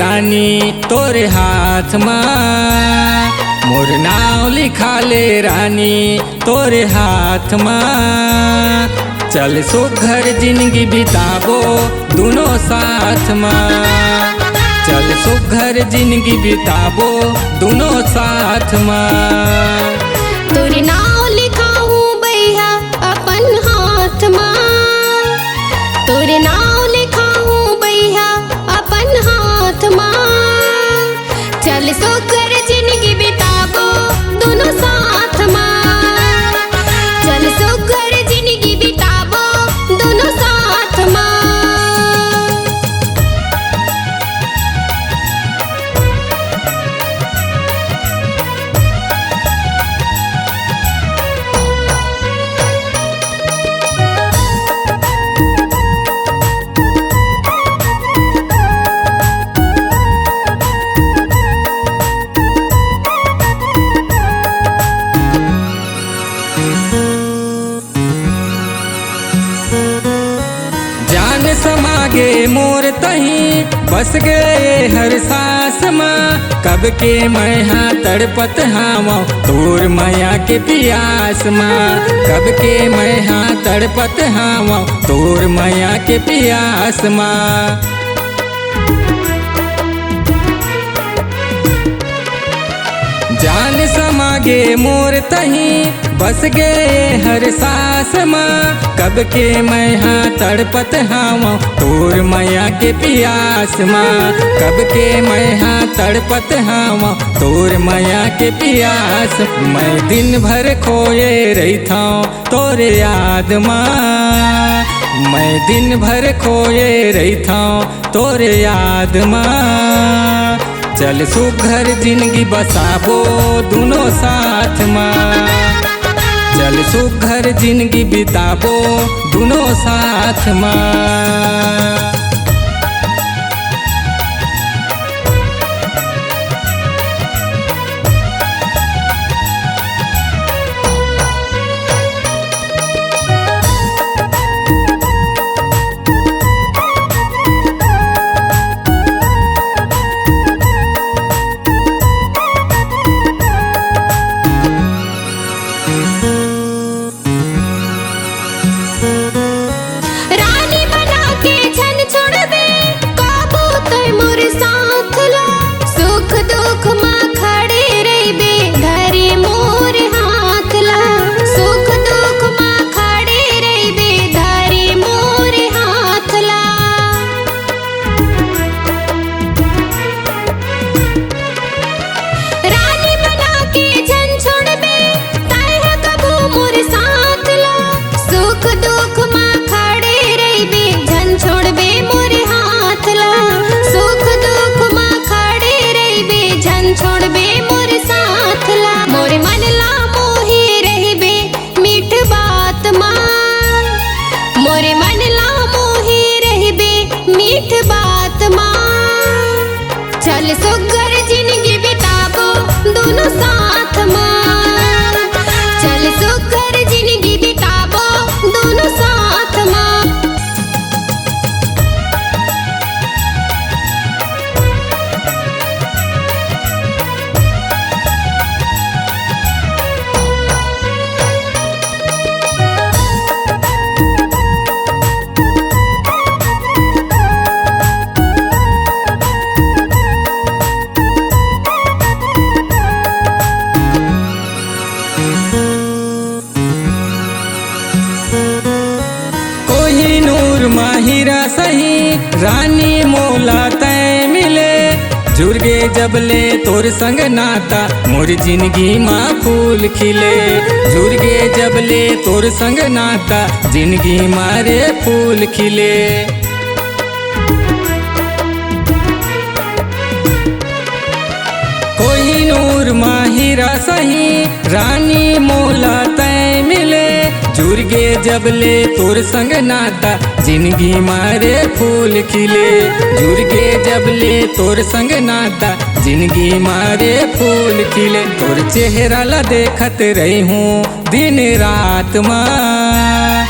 रानी तोरे हाथ माँ, मोर नाव लिखा ले रानी तोरे हाथ माँ। चल सुघर जिंदगी बिताबो दोनों साथ माँ, चल सुघर जिंदगी बिताबो दोनों साथ माँ। तोरे नाव लिखाऊं भैया अपन हाथ माँ, तोरे नाव लिखाऊं भैया अपन हाथ माँ। चल सुघर जिंदगी बिताबो दोनों साथ माँ, चल सुघर जिंदगी बिताबो दोनों साथ माँ। जान समागे मोर तही बस गए हर सांस माँ। कब के मैं हाँ तड़पत हावा तोर माया के पियास माँ, कब के मैं हाँ तड़पत हावा तोर माया के पियास माँ। जान समागे मोर तही बस गए हर सांस माँ। कब के मैं हाँ तड़पत हावा तोर माया के पियास माँ, कब के मैं हाँ तड़पत हावा तोर माया के पियास। मैं दिन भर खोए रही था तोरे याद माँ, मैं दिन भर खोए रही था तोरे याद माँ। चल सुघर जिंदगी बसाबो दोनों साथ माँ, चल सुघर जिंदगी बिताबो दोनों साथ माँ। रानी बना के छन छोड़बे काबू तोय मोर साथ ला, सुख दुख माँ खड़े रहिबे घरे मोर हाथ ला, सुख दुख माँ खड़े रहिबे घरे मोर हाथ ला। रानी बना के छन छोड़बे ताहे कबू मोर साथ ला, सुख दुख माँ खड़े रहिबे झन छोड़बे मोर हाथ ला, सुख दुख माँ खड़े रहिबे झन छोड़बे मोर साथ ला। मोर मन ला मोहे रहिबे मीठ बात माँ, मोर मन ला मोहे रहिबे मीठ बात माँ। चल सुघर जिंदगी बिताबो दोनों साथ माँ, चल सुघर जिंदगी बिताबो दोनों साथ माँ। कोहिनूर माहिरा सही रानी मोला तय मिले, जुर्गे जबले तोर संग नाता मोर जिंदगी माँ फूल खिले, जुर्गे जबले तोर संग नाता जिंदगी मारे फूल खिले। कोहिनूर माहिरा सही रानी मोला तय मिले, जुर्गे जबले तोर संग नाता जिंदगी मारे फूल खिले, जुर्गे जबले तोर संग नाता जिंदगी मारे फूल खिले। तोर चेहरा ला देखत रही हूँ दिन रात माँ,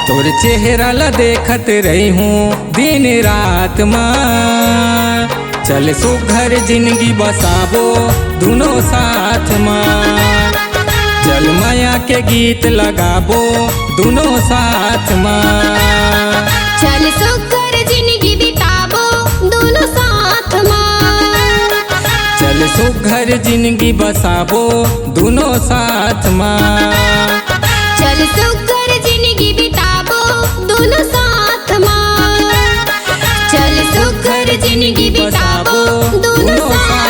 तोर चेहरा ला देखत रही हूँ दिन रात माँ। चल सुघर जिंदगी बसाबो दोनों साथ माँ। चल माया के गीत लगाबो दोनों साथ माँ। चल सुघर जिंदगी बिताबो दोनों साथ माँ। चल सुघर जिंदगी बसाबो दोनों साथ माँ। चल सुघर जिंदगी बिताबो दोनों साथ माँ। चल सुघर जिंदगी बिताबो दोनों साथ